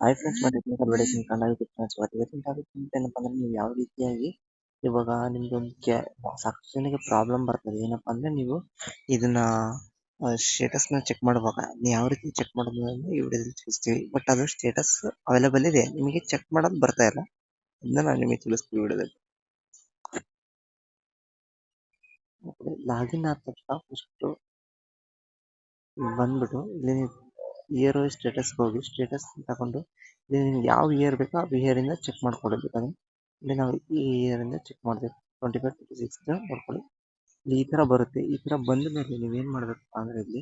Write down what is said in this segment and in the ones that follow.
Hi friends, ಮತ್ತೆ technical videos Kannada YouTube channel ಸ್ವಾಗತ. ಇವತ್ತಿನ ಟಾಪಿಕ್ ಏನಪ್ಪ ಅಂದ್ರೆ, ನೀವು ಯಾವ ರೀತಿಯಾಗಿ ಇವಾಗ ನಿಮ್ದೊಂದು ಸಾಕಷ್ಟು ಜನಕ್ಕೆ ಪ್ರಾಬ್ಲಮ್ ಬರ್ತದೆ. ಏನಪ್ಪ ಅಂದ್ರೆ, ನೀವು ಇದನ್ನ ಸ್ಟೇಟಸ್ನ ಚೆಕ್ ಮಾಡುವಾಗ ನೀವು ಯಾವ ರೀತಿ ಚೆಕ್ ಮಾಡೋದು ಅಂದ್ರೆ ಈ ವಿಡಿಯೋದಲ್ಲಿ ತಿಳಿಸ್ತೀವಿ. ಬಟ್ ಅದು ಸ್ಟೇಟಸ್ ಅವೈಲೇಬಲ್ ಇದೆ, ನಿಮಗೆ ಚೆಕ್ ಮಾಡೋದು ಬರ್ತಾ ಇಲ್ಲ. ಅದನ್ನ ನಾನು ನಿಮಗೆ ತಿಳಿಸ್ತೀವಿ ವಿಡಿಯೋದಲ್ಲಿ. ಲಾಗಿನ್ ಆದ ತಕ್ಷಣ ಫಸ್ಟ್ ಬಂದ್ಬಿಟ್ಟು ಇಲ್ಲಿ ಇಯರ್ ಸ್ಟೇಟಸ್ಗೆ ಹೋಗಿ ಸ್ಟೇಟಸ್ ತಗೊಂಡು ಇಲ್ಲಿ ನಿಮ್ಗೆ ಯಾವ ಇಯರ್ ಬೇಕೋ ಆ ಇಯರಿಂದ ಚೆಕ್ ಮಾಡ್ಕೊಳ್ಬೇಕಾದ್ರೆ ಇಲ್ಲಿ ನಾವು ಈ ಇಯರಿಂದ ಚೆಕ್ ಮಾಡಬೇಕು. 25-26 ನೋಡ್ಕೊಳ್ಳಿ. ಇಲ್ಲಿ ಈ ಥರ ಬರುತ್ತೆ. ಈ ಥರ ಬಂದ ಮೇಲೆ ನೀವೇನು ಮಾಡಬೇಕು ಅಂದರೆ ಇಲ್ಲಿ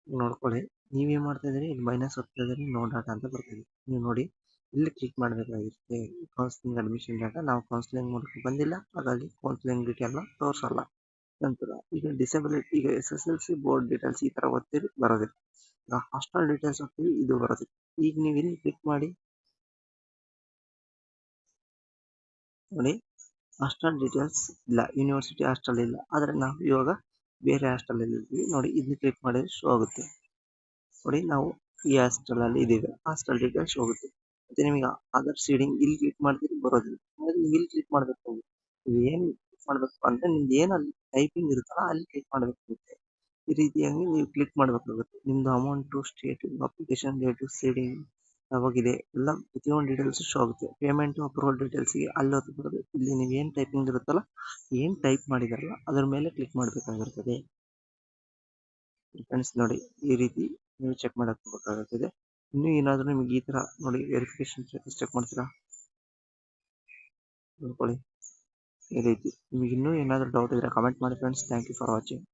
ನೋಡ್ಕೊಳ್ಳಿ. ನೀವೇನು ಮಾಡ್ತಾ ಇದ್ದೀರಿ, ಇಲ್ಲಿ ಮೈನಸ್ ಹೋಗ್ತಾ ಇದ್ದೀರಿ, ನೋ ಡಾಟಾ ಅಂತ ಬರ್ತಿದೆ. ನೀವು ನೋಡಿ ಇಲ್ಲಿ ಕ್ಲಿಕ್ ಮಾಡಬೇಕಾಗಿರುತ್ತೆ. ಕೌನ್ಸಿಲಿಂಗ್ ಅಡ್ಮಿಷನ್ ಡಾಟಾ ನಾವು ಕೌನ್ಸಿಲಿಂಗ್ ಮೂಲಕ ಬಂದಿಲ್ಲ, ಹಾಗಾಗಿ ಕೌನ್ಸಿಲಿಂಗ್ ಡೀಟೇಲ್ನ ತೋರಿಸಲ್ಲ. ನಂತರ ಈಗ ಡಿಸಬಿಲಿಟಿ, ಈಗ SSLC ಬೋರ್ಡ್ ಡೀಟೇಲ್ಸ್ ಈ ಥರ ಓದ್ತೀರಿ, ಬರೋದಿಲ್ಲ. ಈಗ ಹಾಸ್ಟೆಲ್ ಡೀಟೇಲ್ಸ್ ಹೋಗ್ತೀವಿ, ಇದು ಬರೋದಿಲ್ಲ. ಈಗ ನೀವು ಇಲ್ಲಿ ಕ್ಲಿಕ್ ಮಾಡಿ ನೋಡಿ, ಹಾಸ್ಟೆಲ್ ಡೀಟೇಲ್ಸ್ ಇಲ್ಲ, ಯೂನಿವರ್ಸಿಟಿ ಹಾಸ್ಟೆಲ್ ಇಲ್ಲ. ಆದರೆ ನಾವು ಇವಾಗ ಬೇರೆ ಹಾಸ್ಟೆಲ್ ಇದ್ದೀವಿ ನೋಡಿ, ಇದನ್ನ ಕ್ಲಿಕ್ ಮಾಡಿದ್ರೆ ಶೋ ಆಗುತ್ತೆ. ನೋಡಿ, ನಾವು ಈ ಹಾಸ್ಟೆಲ್ ಅಲ್ಲಿ ಇದ್ದೀವಿ, ಹಾಸ್ಟೆಲ್ ಡೀಟೇಲ್ಸ್ ಶೋ ಆಗುತ್ತೆ. ಮತ್ತೆ ನಿಮಗೆ ಅದರ್ ಸೀಡಿಂಗ್ ಇಲ್ಲಿ ಕ್ಲಿಕ್ ಮಾಡ್ತೀರಿ, ಬರೋದಿಲ್ಲ. ನೀವು ಇಲ್ಲಿ ಕ್ಲಿಕ್ ಮಾಡಬೇಕು. ನೀವು ಏನು ಕ್ಲಿಕ್ ಮಾಡಬೇಕು ಅಂದ್ರೆ ನಿಮ್ದು ಏನಲ್ಲಿ ಟೈಪಿಂಗ್ ಇರುತ್ತಲ್ಲ ಅಲ್ಲಿ ಕ್ಲಿಕ್ ಮಾಡಬೇಕಾಗುತ್ತೆ. ಈ ರೀತಿಯಾಗಿ ನೀವು ಕ್ಲಿಕ್ ಮಾಡಬೇಕಾಗುತ್ತೆ. ನಿಮ್ದು amount, state, application date, seeding ಯಾವಾಗಿದೆ ಎಲ್ಲ ಪ್ರತಿಯೊಂದು ಡೀಟೇಲ್ಸ್ ಶೋ ಆಗುತ್ತೆ. ಪೇಮೆಂಟು, ಅಪ್ರೂವಲ್ ಡೀಟೇಲ್ಸ್ಗೆ ಅಲ್ಲಿ ಹೊತ್ತು ಇಲ್ಲಿ ನೀವು ಏನು ಟೈಪಿಂಗ್ ಇರುತ್ತಲ್ಲ, ಏನು ಟೈಪ್ ಮಾಡಿದಾರಲ್ಲ ಅದ್ರ ಮೇಲೆ ಕ್ಲಿಕ್ ಮಾಡಬೇಕಾಗಿರ್ತದೆ. ಫ್ರೆಂಡ್ಸ್ ನೋಡಿ, ಈ ರೀತಿ ನೀವು ಚೆಕ್ ಮಾಡಕ್ ಹೋಗಬೇಕಾಗುತ್ತದೆ. ಇನ್ನೂ ಏನಾದರೂ ನಿಮಗೆ ಈ ಥರ ನೋಡಿ ವೆರಿಫಿಕೇಶನ್ ಚೆಕ್ ಮಾಡ್ತೀರಾ ನೋಡ್ಕೊಳ್ಳಿ. ಈ ರೀತಿ ನಿಮಗೆ ಇನ್ನೂ ಏನಾದರೂ ಡೌಟ್ ಇದ್ರೆ ಕಮೆಂಟ್ ಮಾಡಿ friends. Thank you for watching.